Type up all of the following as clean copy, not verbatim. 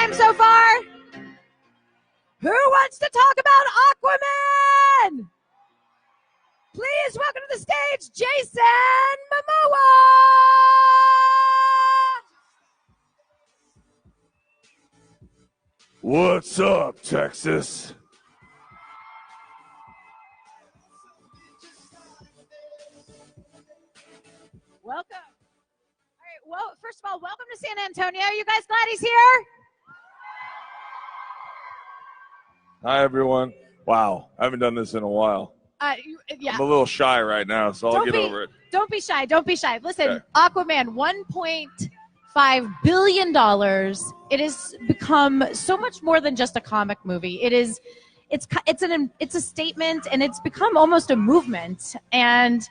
time so far? Who wants to talk about Aquaman? Please welcome to the stage, Jason Momoa! What's up, Texas? Welcome. All right, well, first of all, welcome to San Antonio. You guys glad he's here? Hi, everyone. Wow, I haven't done this in a while. Yeah. I'm a little shy right now, so I'll get over it. Don't be shy. Don't be shy. Listen, Okay. Aquaman, $1.5 billion. It has become so much more than just a comic movie. It's a statement, and it's become almost a movement. And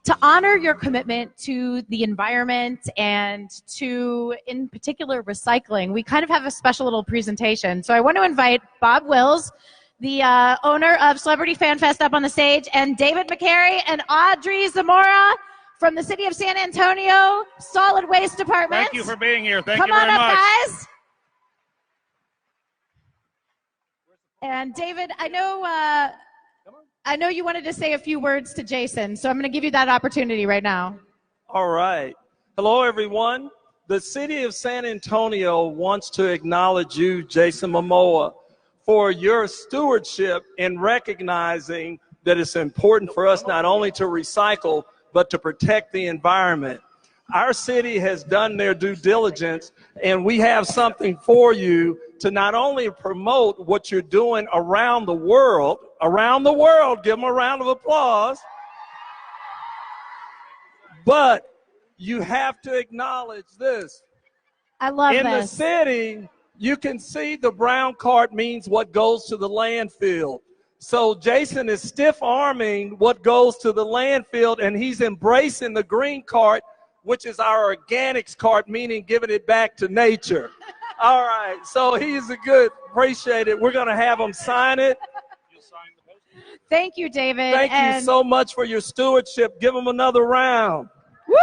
to honor your commitment to the environment and to, in particular, recycling, we kind of have a special little presentation. So I want to invite Bob Wills, the owner of Celebrity Fan Fest, up on the stage, and David McCary and Audrey Zamora from the City of San Antonio Solid Waste Department. Thank you for being here. Thank you Come on very up, much. guys. And David, I know you wanted to say a few words to Jason, so I'm going to give you that opportunity right now. All right. Hello, everyone. The City of San Antonio wants to acknowledge you, Jason Momoa, for your stewardship in recognizing that it's important for us not only to recycle, but to protect the environment. Our city has done their due diligence, and we have something for you to not only promote what you're doing around the world, give them a round of applause, but you have to acknowledge this. I love this. In the city, you can see the brown cart means what goes to the landfill. So Jason is stiff-arming what goes to the landfill, and he's embracing the green cart, which is our organics cart, meaning giving it back to nature. All right, so he's a good, appreciate it. We're going to have him sign it. Thank you, David. Thank you so much for your stewardship. Give him another round. Woo!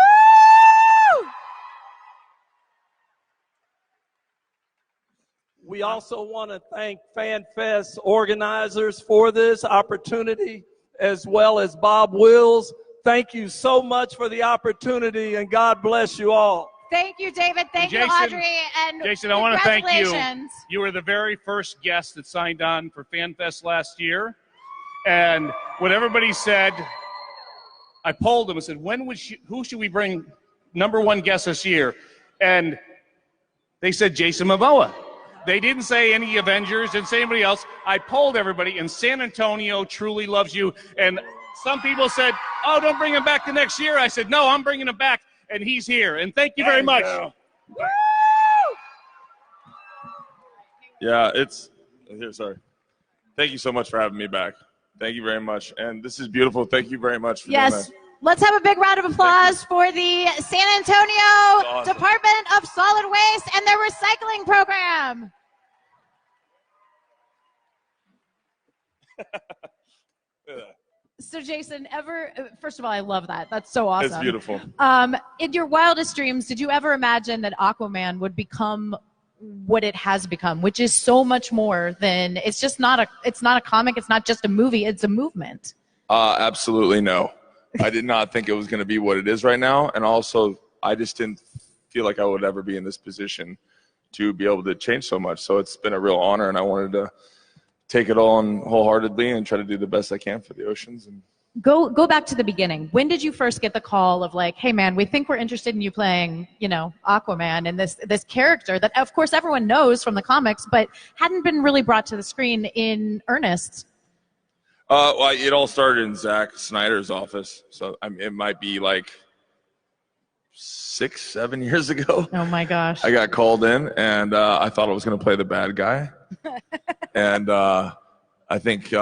We also want to thank Fan Fest organizers for this opportunity, as well as Bob Wills. Thank you so much for the opportunity, and God bless you all. Thank you, David. Thank you, Jason, Audrey. And Jason, I want to thank you. congratulations. You were the very first guest that signed on for FanFest last year. And what everybody said, I polled them and said, who should we bring number one guest this year? And they said Jason Momoa. They didn't say any Avengers, didn't say anybody else. I polled everybody, and San Antonio truly loves you. And some people said, oh, don't bring him back the next year. I said, no, I'm bringing him back, and he's here. And thank you very much. Yeah, sorry. Thank you so much for having me back. Thank you very much. And this is beautiful. Thank you very much for doing that. Let's have a big round of applause for the San Antonio Department of Solid Waste and their recycling program. So, Jason, first of all, I love that. That's so awesome. It's beautiful. In your wildest dreams, did you ever imagine that Aquaman would become what it has become, which is so much more than it's not a comic, it's not just a movie, it's a movement? Absolutely no. I did not think it was going to be what it is right now, and also I just didn't feel like I would ever be in this position to be able to change so much. So it's been a real honor, and I wanted to take it on wholeheartedly and try to do the best I can for the oceans. And go back to the beginning. When did you first get the call of like, hey man, we think we're interested in you playing, Aquaman and this character that of course everyone knows from the comics, but hadn't been really brought to the screen in earnest? Well, it all started in Zack Snyder's office, so it might be like 6-7 years ago. Oh my gosh! I got called in, and I thought I was going to play the bad guy, and I think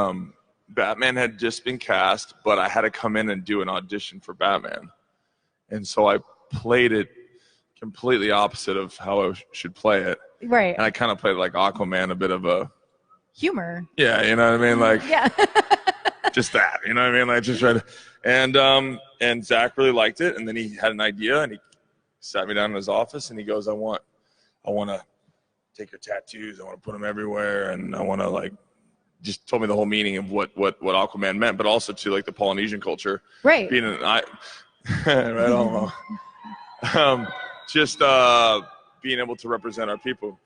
Batman had just been cast, but I had to come in and do an audition for Batman, and so I played it completely opposite of how I should play it. Right. And I kind of played like Aquaman, a bit of a humor. Yeah, you know what I mean, like yeah. Just that, you know what I mean, like just try to. And Zach really liked it, and then he had an idea, and he sat me down in his office, and he goes, I want to take your tattoos. I want to put them everywhere, and I want to like just told me the whole meaning of what Aquaman meant, but also to like the Polynesian culture. Right. Being right on. Just being able to represent our people.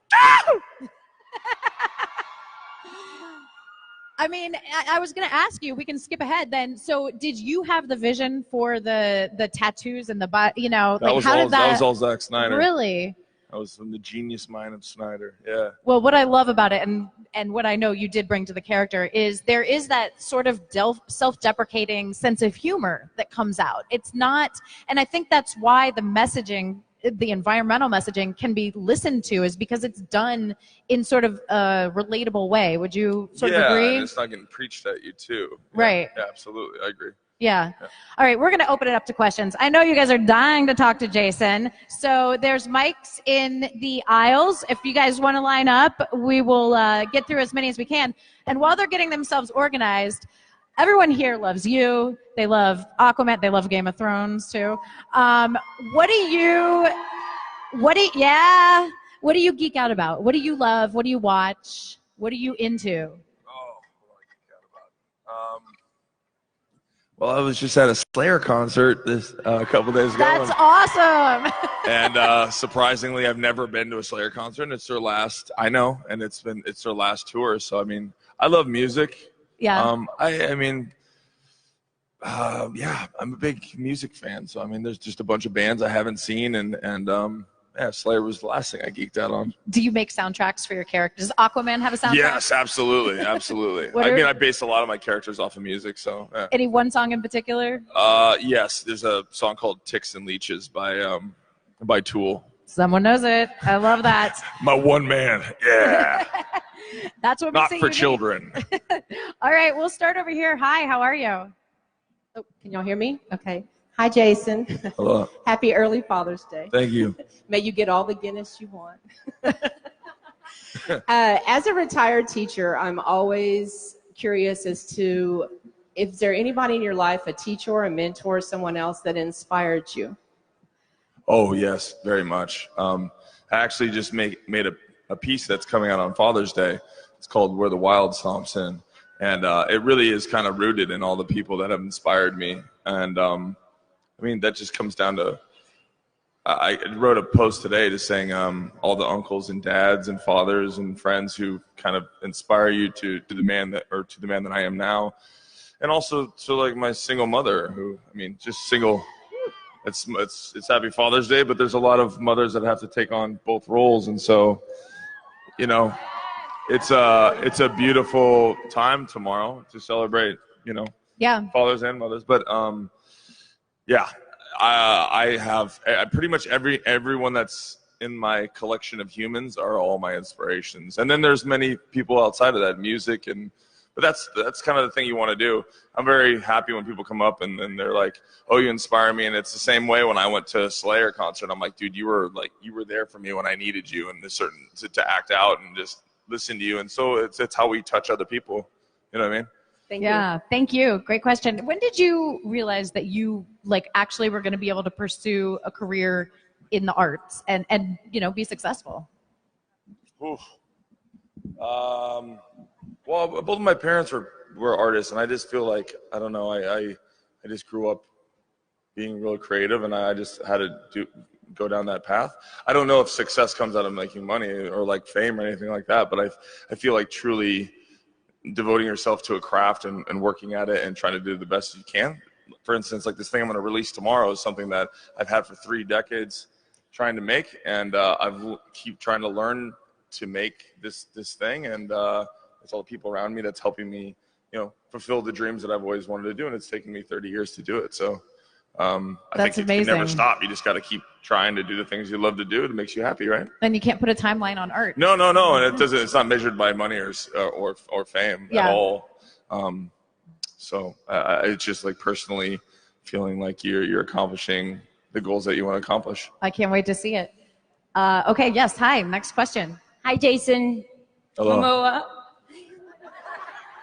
I mean, I was going to ask you, we can skip ahead then. So did you have the vision for the tattoos and the, you know, That like was how all, did that? That was all Zack Snyder. Really? That was from the genius mind of Snyder. Yeah. Well, what I love about it, and what I know you did bring to the character, is there is that sort of self-deprecating sense of humor that comes out. It's not, and I think that's why the messaging, the environmental messaging, can be listened to, is because it's done in sort of a relatable way. Would you sort of agree? Yeah, and it's not getting preached at you too. Yeah, right. Yeah, absolutely. I agree. Yeah. All right, we're going to open it up to questions. I know you guys are dying to talk to Jason. So there's mics in the aisles. If you guys want to line up, we will get through as many as we can. And while they're getting themselves organized, everyone here loves you. They love Aquaman. They love Game of Thrones too. What do you geek out about? What do you love? What do you watch? What are you into? Well, I was just at a Slayer concert this a couple days ago. That's awesome. And surprisingly, I've never been to a Slayer concert. And it's their last, I know, and it's their last tour. So I mean, I love music. Yeah. Yeah, I'm a big music fan. So I mean, there's just a bunch of bands I haven't seen, and yeah, Slayer was the last thing I geeked out on. Do you make soundtracks for your characters? Does Aquaman have a soundtrack? Yes, absolutely, absolutely. I base a lot of my characters off of music. So. Yeah. Any one song in particular? Yes, there's a song called "Ticks and Leeches" by Tool. Someone knows it. I love that. My one man. Yeah. That's what not makes it for unique. Children. All right, we'll start over here. Hi, how are you? Oh, can y'all hear me? Okay. Hi, Jason. Hello. Happy early Father's Day. Thank you. May you get all the Guinness you want. As a retired teacher, I'm always curious as to if there anybody in your life, a teacher or a mentor, someone else that inspired you? Oh, yes, very much. I actually just made a piece that's coming out on Father's Day. It's called Where the Wild Stomps In. And it really is kind of rooted in all the people that have inspired me. And I mean, that just comes down to, I wrote a post today just saying all the uncles and dads and fathers and friends who kind of inspire you to the man that I am now. And also to like my single mother who, I mean, just single, it's Happy Father's Day, but there's a lot of mothers that have to take on both roles. And so, you know, it's a beautiful time tomorrow to celebrate, you know, fathers and mothers. But yeah, I have pretty much everyone that's in my collection of humans are all my inspirations. And then there's many people outside of that, music, but that's kind of the thing you want to do. I'm very happy when people come up and they're like, "Oh, you inspire me." And it's the same way when I went to a Slayer concert. I'm like, "Dude, you were there for me when I needed you, and to act out and just listen to you." And so it's how we touch other people. You know what I mean? Thank you. Great question. When did you realize that you actually were going to be able to pursue a career in the arts and be successful? Oof. Well, both of my parents were artists, and I just feel like, I don't know, I just grew up being real creative, and I just had to go down that path. I don't know if success comes out of making money or like fame or anything like that, but I feel like truly devoting yourself to a craft and working at it and trying to do the best you can. For instance, like this thing I'm going to release tomorrow is something that I've had for 3 decades trying to make, and I've keep trying to learn to make this thing, and it's all the people around me that's helping me, fulfill the dreams that I've always wanted to do, and it's taken me 30 years to do it. So I think you can never stop. You just got to keep trying to do the things you love to do. It makes you happy, right? And you can't put a timeline on art. No, and it doesn't. It's not measured by money or fame at all. So it's just like personally feeling like you're accomplishing the goals that you want to accomplish. I can't wait to see it. Okay, yes. Hi. Next question. Hi, Jason. Hello. Momoa.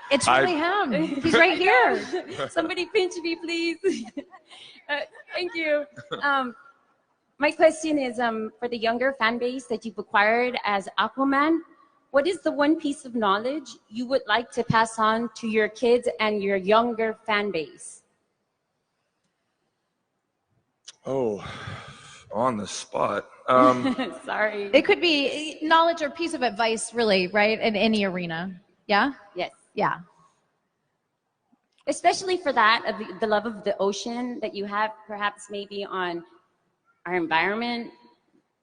It's really him. He's right here. Somebody pinch me, please. Thank you. My question is for the younger fan base that you've acquired as Aquaman, what is the one piece of knowledge you would like to pass on to your kids and your younger fan base? Oh, on the spot. Sorry. It could be knowledge or piece of advice, really, right? In any arena. Yeah? Yes. Yeah. Especially for that, of the love of the ocean that you have perhaps maybe on our environment.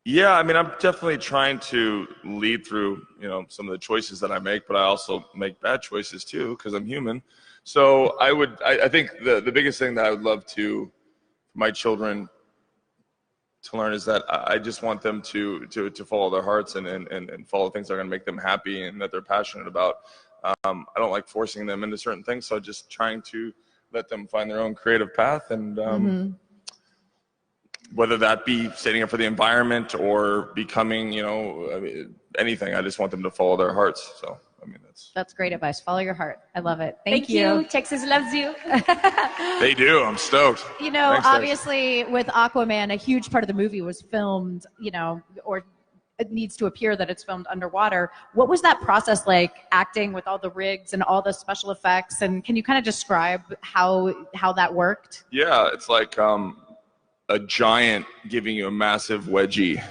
Yeah, I mean, I'm definitely trying to lead through, some of the choices that I make, but I also make bad choices too, because I'm human. So I think the biggest thing that I would love to, for my children to learn is that I just want them to follow their hearts and follow things that are going to make them happy and that they're passionate about. I don't like forcing them into certain things, so just trying to let them find their own creative path, and whether that be standing up for the environment or becoming, anything. I just want them to follow their hearts. So, I mean, that's great advice. Follow your heart. I love it. Thank you. Texas loves you. They do. I'm stoked. Thanks, obviously with Aquaman, a huge part of the movie was filmed, or it needs to appear that it's filmed underwater. What was that process like, acting with all the rigs and all the special effects? And can you kind of describe how that worked? Yeah, it's like a giant giving you a massive wedgie.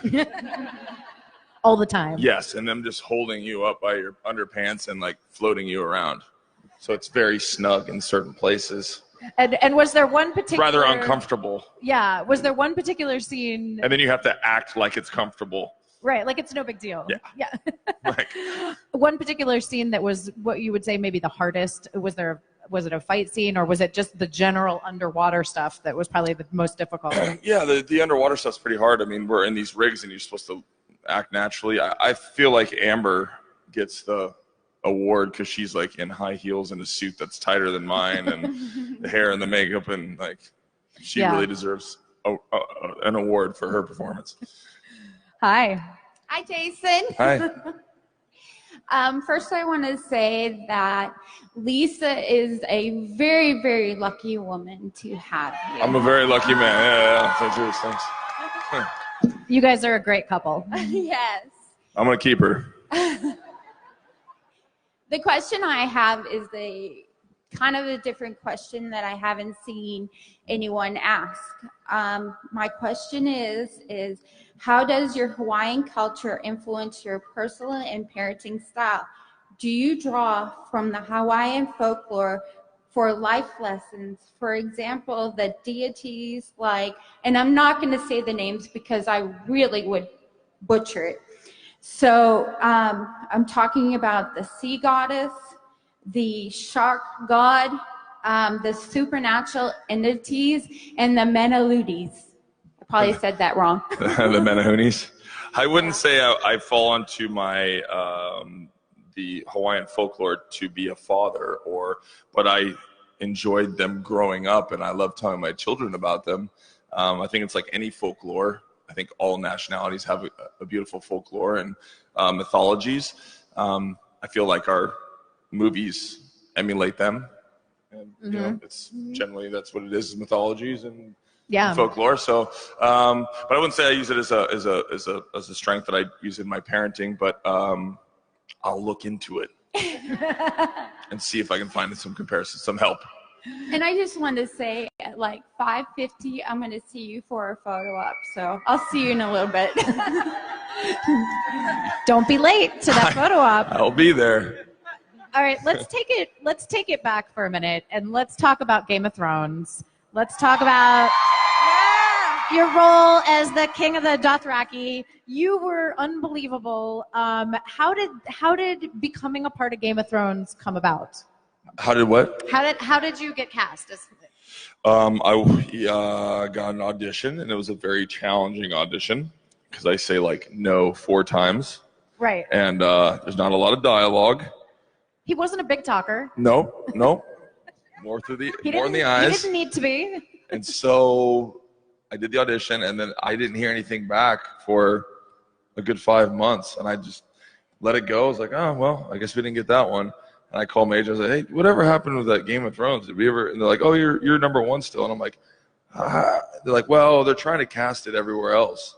All the time. Yes, and them just holding you up by your underpants and like floating you around. So it's very snug in certain places. And was there one particular... Rather uncomfortable. Yeah. Was there one particular scene... And then you have to act like it's comfortable. Right, like it's no big deal. Yeah. Like, one particular scene that was what you would say maybe the hardest, was it a fight scene, or was it just the general underwater stuff that was probably the most difficult? Yeah, the underwater stuff's pretty hard. I mean, we're in these rigs and you're supposed to act naturally. I feel like Amber gets the award because she's like in high heels and a suit that's tighter than mine, and the hair and the makeup, and like she really deserves an award for her performance. Hi. Hi, Jason. Hi. First, I want to say that Lisa is a very, very lucky woman to have you. I'm a very lucky man. Yeah. So cheers, thanks. You guys are a great couple. Yes. I'm gonna keep her. The question I have is a kind of a different question that I haven't seen anyone ask. My question is how does your Hawaiian culture influence your personal and parenting style? Do you draw from the Hawaiian folklore for life lessons? For example, the deities like, and I'm not going to say the names because I really would butcher it. So I'm talking about the sea goddess, the shark god, the supernatural entities, and the Menaludis. I probably said that wrong. The Menahunis. I wouldn't say I fall into my the Hawaiian folklore to be a father, but I enjoyed them growing up, and I love telling my children about them. I think it's like any folklore. I think all nationalities have a beautiful folklore and mythologies. I feel like our movies emulate them, and it's generally that's what it is mythologies and folklore. So, but I wouldn't say I use it as a strength that I use in my parenting, but I'll look into it and see if I can find some comparisons, some help. And I just want to say at like 5:50, I'm going to see you for a photo op. So I'll see you in a little bit. Don't be late to that photo op. I'll be there. All right, let's take it back for a minute and let's talk about Game of Thrones. Let's talk about your role as the king of the Dothraki. You were unbelievable. How did becoming a part of Game of Thrones come about? How did what? How did you get cast? I got an audition, and it was a very challenging audition because I say like no 4 times. Right. And there's not a lot of dialogue. He wasn't a big talker. No. More in the eyes. He didn't need to be. And so I did the audition, and then I didn't hear anything back for a good 5 months, and I just let it go. I was like, oh well, I guess we didn't get that one. And I called my agent. I was like, hey, whatever happened with that Game of Thrones? Did we ever? And they're like, oh, you're number 1 still. And I'm like, They're like, well, they're trying to cast it everywhere else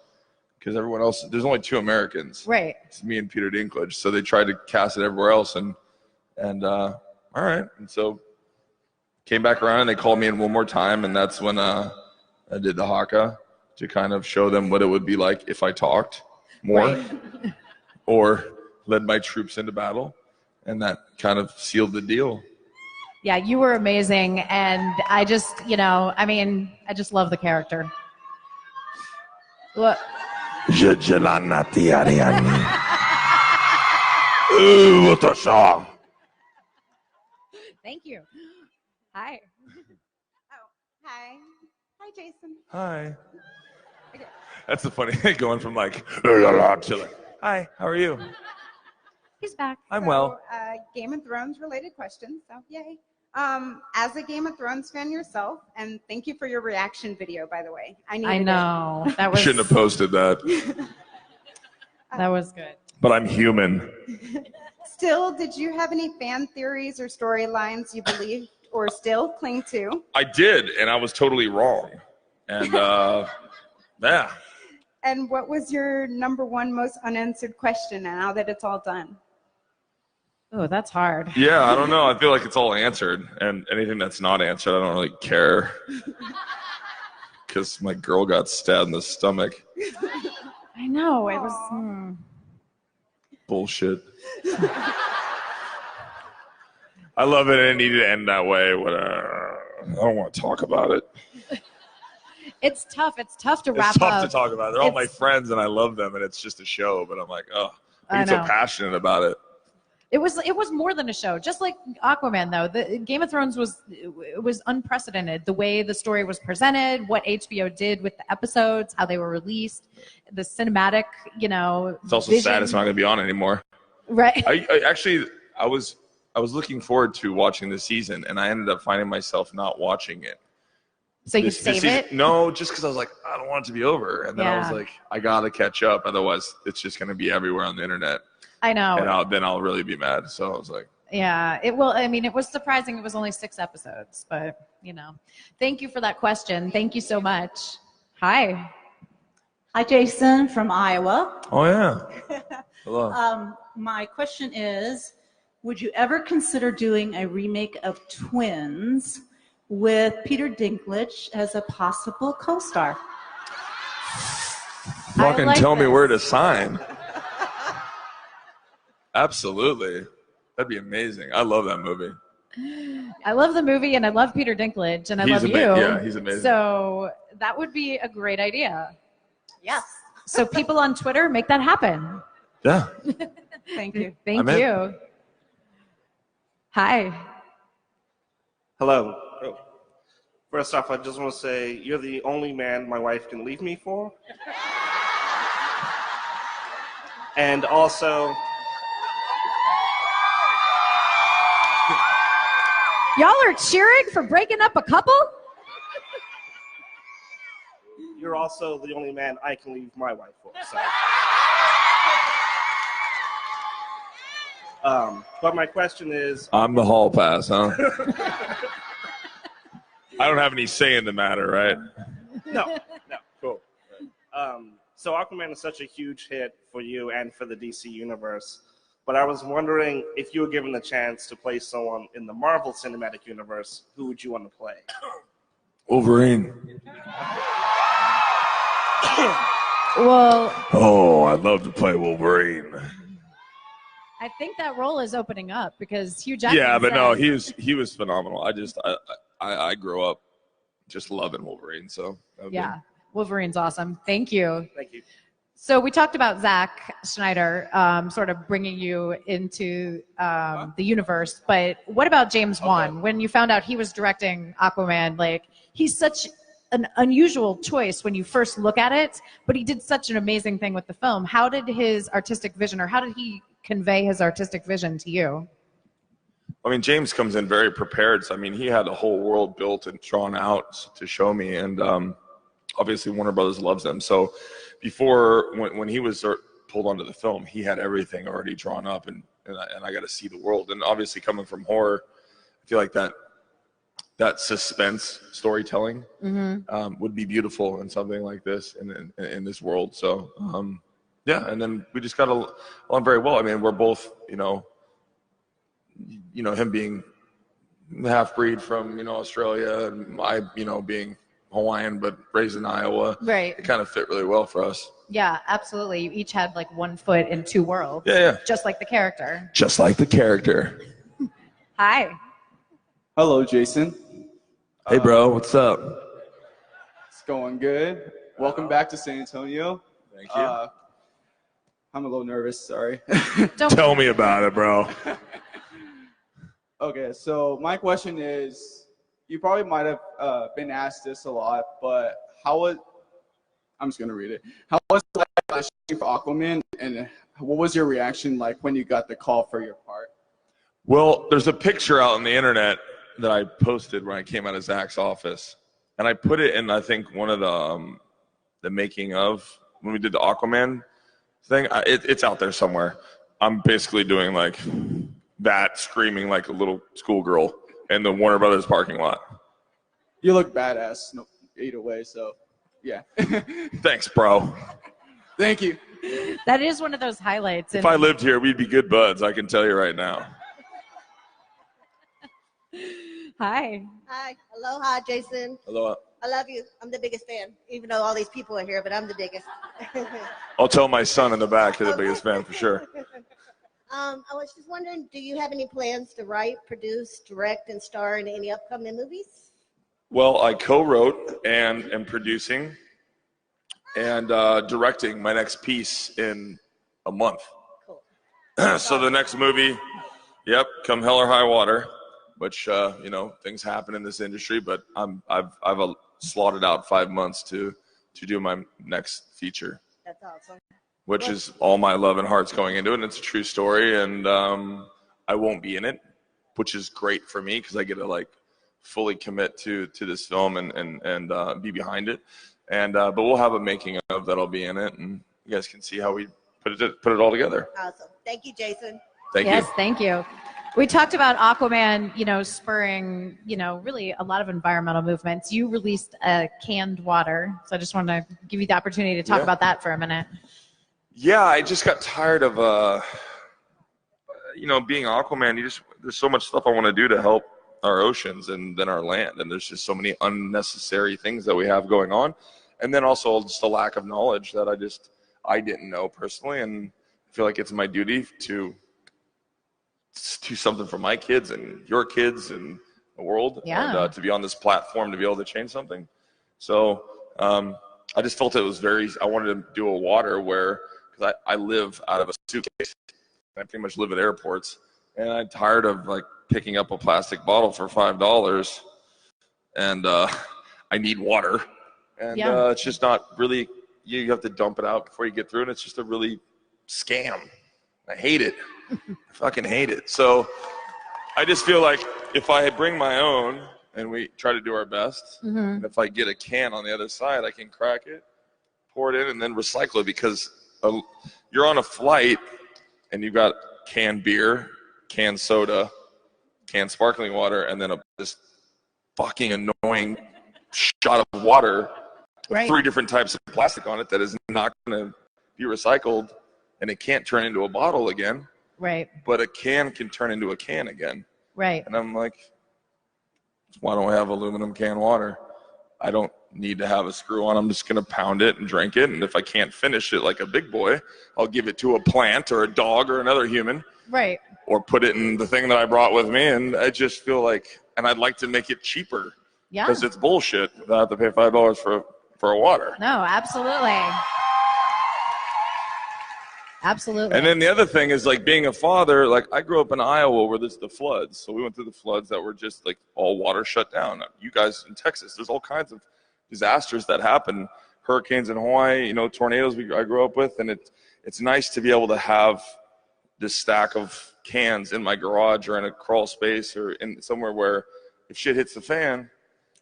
because everyone else, there's only 2 Americans. Right. It's me and Peter Dinklage. So they tried to cast it everywhere else, and all right. And so came back around and they called me in one more time, and that's when I did the haka to kind of show them what it would be like if I talked more or led my troops into battle, and that kind of sealed the deal. Yeah, you were amazing, and I just, I just love the character. What? Thank you. Hi. Hi. Hi, Jason. Hi. That's the funny thing, going from like, to like, hi, how are you? He's back. I'm well. Game of Thrones related question, so yay. As a Game of Thrones fan yourself, and thank you for your reaction video, by the way. I know. That was Shouldn't have posted that. That was good. But I'm human. Still, did you have any fan theories or storylines you believed or still cling to? I did, and I was totally wrong. And yeah. And what was your number one most unanswered question now that it's all done? Oh, that's hard. Yeah, I don't know. I feel like it's all answered, and anything that's not answered, I don't really care. Because my girl got stabbed in the stomach. I know. It was bullshit. I love it, and it needed to end that way. I don't want to talk about it. It's tough. It's tough to wrap up. It's tough to talk about. They're all my friends, and I love them, and it's just a show. But I'm like, I get so passionate about it. It was more than a show. Just like Aquaman, though, the Game of Thrones was unprecedented. The way the story was presented, what HBO did with the episodes, how they were released, the cinematic, It's also vision. sad it's not going to be on anymore. Right. I was looking forward to watching the season, and I ended up finding myself not watching it. So you save it? No, just because I was like, I don't want it to be over. And then I was like, I got to catch up. Otherwise, it's just going to be everywhere on the internet. I know. And then I'll really be mad. So I was like. Yeah, it will. I mean, it was surprising. It was only 6 episodes. But, thank you for that question. Thank you so much. Hi. Hi, Jason from Iowa. Oh, yeah. Hello. My question is, would you ever consider doing a remake of Twins with Peter Dinklage as a possible co-star? Fucking tell me where to sign. Absolutely. That'd be amazing. I love that movie. I love the movie, and I love Peter Dinklage, and I love you. Yeah, he's amazing. So that would be a great idea. Yes. So people on Twitter, make that happen. Yeah. Thank you. Thank you. Hi. Hello. Oh. First off, I just want to say you're the only man my wife can leave me for. And also... Y'all are cheering for breaking up a couple? You're also the only man I can leave my wife for. So. But my question is... I'm the hall pass, huh? I don't have any say in the matter, right? No. Cool. So Aquaman is such a huge hit for you and for the DC universe. But I was wondering, if you were given the chance to play someone in the Marvel Cinematic Universe, who would you want to play? Wolverine. Well... Oh, I'd love to play Wolverine. I think that role is opening up because Hugh Jackman. Yeah, but no, he was phenomenal. I grew up just loving Wolverine, so yeah, Wolverine's awesome. Thank you. Thank you. So we talked about Zack Snyder, sort of bringing you into the universe, but what about James Wan? When you found out he was directing Aquaman, he's such an unusual choice when you first look at it, but he did such an amazing thing with the film. How did his artistic vision, or how did he convey his artistic vision to you? I mean, James comes in very prepared. So, I mean, he had the whole world built and drawn out to show me. And obviously Warner Brothers loves them. So before, when he was pulled onto the film, he had everything already drawn up, and I got to see the world. And obviously coming from horror, I feel like that that suspense storytelling would be beautiful in something like this in this world. So yeah, and then we just got along very well. I mean, we're both him being half breed from Australia, and I being Hawaiian but raised in Iowa. Right. It kind of fit really well for us. Yeah, absolutely. You each had like 1 foot in 2 worlds. Yeah. Just like the character. Just like the character. Hi. Hello, Jason. Hey, bro. What's up? It's going good. Welcome back to San Antonio. Thank you. I'm a little nervous. Sorry. Tell me about it, bro. Okay, so my question is, you probably might have been asked this a lot, but I'm just going to read it. How was it like auditioning for Aquaman, and what was your reaction like when you got the call for your part? Well, there's a picture out on the internet that I posted when I came out of Zach's office, and I put it in, I think, one of the making of when we did the Aquaman thing. It's out there somewhere. I'm basically doing like that, screaming like a little schoolgirl in the Warner Brothers parking lot. You look badass either way, so yeah. Thanks, bro. Thank you. That is one of those highlights. If I lived here, we'd be good buds, I can tell you right now. Hi. Hi. Aloha, Jason. Aloha. I love you. I'm the biggest fan, even though all these people are here, but I'm the biggest. I'll tell my son in the back you're the biggest fan for sure. I was just wondering, do you have any plans to write, produce, direct, and star in any upcoming movies? Well, I co-wrote and am producing and directing my next piece in a month. Cool. So the next movie, come hell or high water, which things happen in this industry, but I've slotted out 5 months to do my next feature. That's awesome. Which is all my love and heart's going into it, and it's a true story, and I won't be in it, which is great for me because I get to like fully commit to this film and be behind it, and but we'll have a making of that'll be in it, and you guys can see how we put it all together. Awesome. Thank you, Jason. Thank you. Yes, thank you. We talked about Aquaman, spurring, really a lot of environmental movements. You released a canned water, so I just wanted to give you the opportunity to talk about that for a minute. Yeah, I just got tired of, being Aquaman. There's so much stuff I want to do to help our oceans and then our land, and there's just so many unnecessary things that we have going on, and then also just a lack of knowledge that I didn't know personally, and I feel like it's my duty to do something for my kids and your kids and the world, and to be on this platform to be able to change something. So I just felt it was I wanted to do a water where, because I live out of a suitcase. I pretty much live at airports, and I'm tired of like picking up a plastic bottle for $5, and I need water, and it's just not really. You have to dump it out before you get through, and it's just a really scam. I hate it. I fucking hate it. So I just feel like if I bring my own and we try to do our best, and if I get a can on the other side, I can crack it, pour it in, and then recycle it, because you're on a flight and you've got canned beer, canned soda, canned sparkling water, and then this fucking annoying shot of water with 3 different types of plastic on it that is not going to be recycled, and it can't turn into a bottle again. Right. But a can turn into a can again. Right. And I'm like, why don't I have aluminum can water? I don't need to have a screw on. I'm just going to pound it and drink it. And if I can't finish it like a big boy, I'll give it to a plant or a dog or another human. Right. Or put it in the thing that I brought with me. And I just feel like, and I'd like to make it cheaper. Yeah. Because it's bullshit that I have to pay $5 for a water. No, absolutely. Absolutely. And then the other thing is, like, being a father, like, I grew up in Iowa where there's the floods. So we went through the floods that were just like all water shut down. You guys in Texas, there's all kinds of disasters that happen. Hurricanes in Hawaii, tornadoes I grew up with. And it's nice to be able to have this stack of cans in my garage or in a crawl space or in somewhere where if shit hits the fan,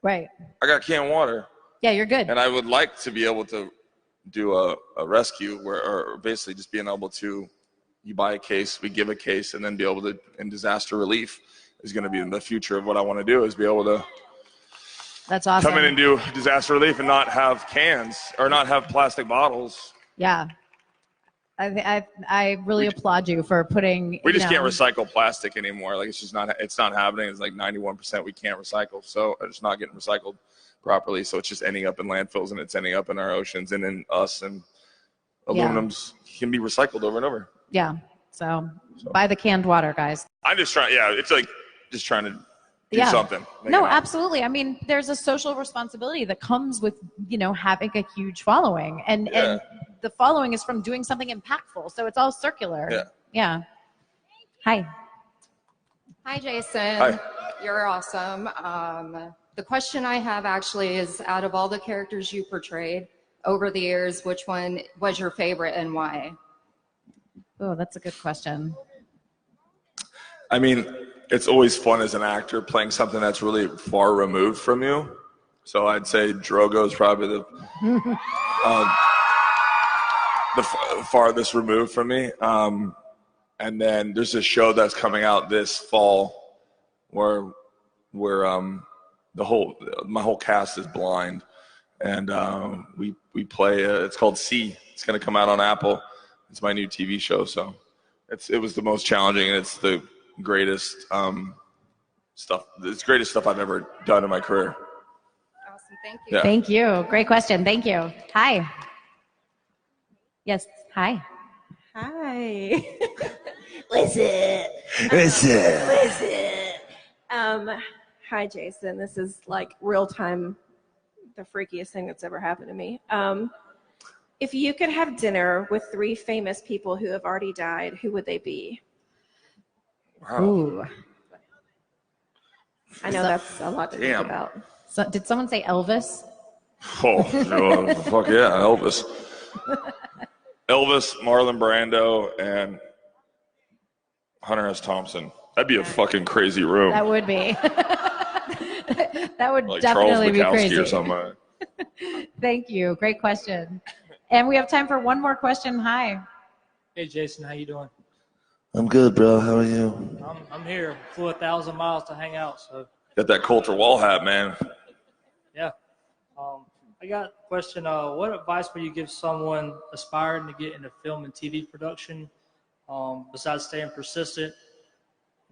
right, I got canned water. Yeah, you're good. And I would like to be able to do a rescue or basically just being able to, you buy a case, we give a case, and then be able to, in disaster relief, is going to be in the future of what I want to do, is be able to That's awesome. come in and do disaster relief and not have cans or not have plastic bottles. Yeah. I really applaud you for putting. We just can't recycle plastic anymore. Like it's not happening. It's like 91% we can't recycle. So it's not getting recycled properly. So it's just ending up in landfills and it's ending up in our oceans and in us, and aluminums can be recycled over and over. Yeah. So buy the canned water, guys. I'm just trying. Yeah. It's like just trying to do something. No, absolutely. I mean, there's a social responsibility that comes with, having a huge following, and the following is from doing something impactful. So it's all circular. Yeah. Hi. Hi, Jason. Hi. You're awesome. The question I have actually is, out of all the characters you portrayed over the years, which one was your favorite and why? Oh, that's a good question. I mean, it's always fun as an actor playing something that's really far removed from you. So I'd say Drogo is probably the farthest removed from me. And then there's a show that's coming out this fall where my whole cast is blind, and we play. It's called C. It's going to come out on Apple. It's my new TV show. So it was the most challenging, and it's the greatest stuff. It's the greatest stuff I've ever done in my career. Awesome. Thank you. Yeah. Thank you. Great question. Thank you. Hi. Yes. Hi. Hi. What's it? Hi, Jason. This is like real time, the freakiest thing that's ever happened to me. If you could have dinner with 3 famous people who have already died, who would they be? Wow. Ooh. I know that's a lot to think about. So, did someone say Elvis? Oh, fuck yeah, Elvis. Elvis, Marlon Brando, and Hunter S. Thompson. That'd be a fucking crazy room. That would be. That would like definitely Charles be Bukowski crazy. or something. Thank you. Great question. And we have time for one more question. Hi. Hey, Jason, how you doing? I'm good, bro. How are you? I'm here. Flew 1,000 miles to hang out, so Got that Coulter Wall hat, man. yeah. I got a question. What advice would you give someone aspiring to get into film and TV production? Besides staying persistent,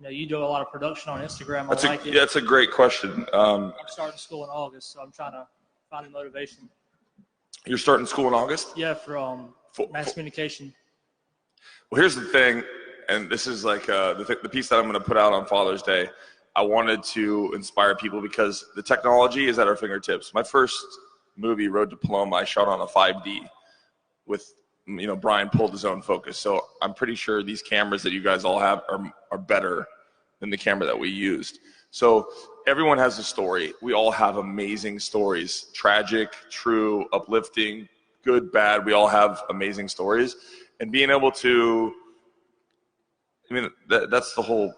you do a lot of production on Instagram. That's a great question. I'm starting school in August, so I'm trying to find the motivation. You're starting school in August? Yeah, for mass communication. Well, here's the thing, and this is like the piece that I'm going to put out on Father's Day. I wanted to inspire people because the technology is at our fingertips. My first movie, Road to Paloma, I shot on a 5D with, Brian pulled his own focus. So I'm pretty sure these cameras that you guys all have are better than the camera that we used. So everyone has a story. We all have amazing stories, tragic, true, uplifting, good, bad. We all have amazing stories. And being able to, that's the whole,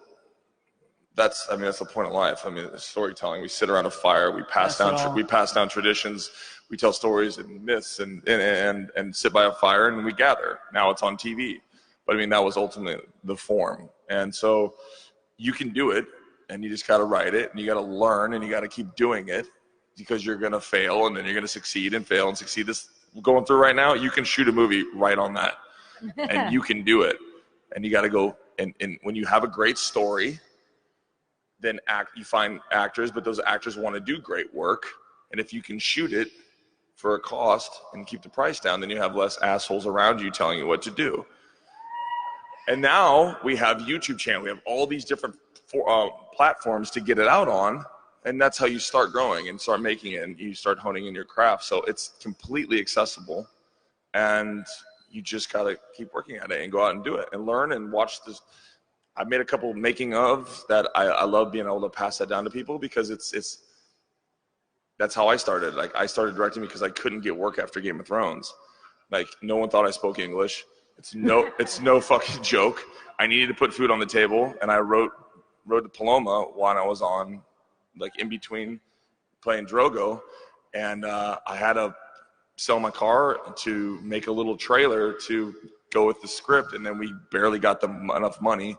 that's the point of life. Storytelling. We sit around a fire. We pass down traditions. We tell stories and myths and sit by a fire and we gather. Now it's on TV, but that was ultimately the form. And so you can do it, and you just got to write it, and you got to learn, and you got to keep doing it, because you're gonna fail, and then you're gonna succeed and fail and succeed. This we're going through right now. You can shoot a movie right on that, and you can do it. And you got to go. And when you have a great story, then you find actors, but those actors want to do great work. And if you can shoot it for a cost and keep the price down, then you have less assholes around you telling you what to do. And now we have YouTube channel. We have all these different platforms to get it out on. And that's how you start growing and start making it, and you start honing in your craft. So it's completely accessible, and you just got to keep working at it and go out and do it and learn and watch this. I made a couple of making of that. I love being able to pass that down to people, because that's how I started. Like, I started directing because I couldn't get work after Game of Thrones. Like, no one thought I spoke English. It's no fucking joke. I needed to put food on the table, and I wrote Road to Paloma while I was on, like, in between playing Drogo, and I had to sell my car to make a little trailer to go with the script, and then we barely got enough money,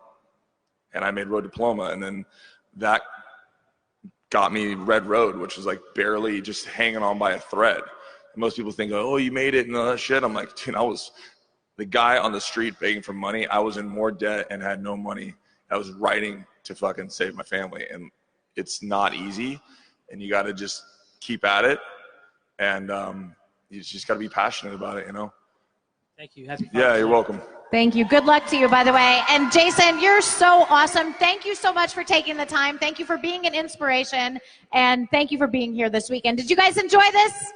and I made Road to Paloma, and then that got me Red Road, which was like barely just hanging on by a thread. And most people think, oh, you made it and all that shit. I'm like, dude, I was the guy on the street begging for money. I was in more debt and had no money. I was writing to fucking save my family. And it's not easy. And you got to just keep at it. And you just got to be passionate about it, you know? Thank you. Happy Yeah, you're welcome. Thank you. Good luck to you, by the way. And Jason, you're so awesome. Thank you so much for taking the time. Thank you for being an inspiration. And thank you for being here this weekend. Did you guys enjoy this?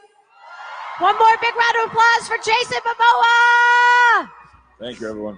One more big round of applause for Jason Momoa. Thank you, everyone.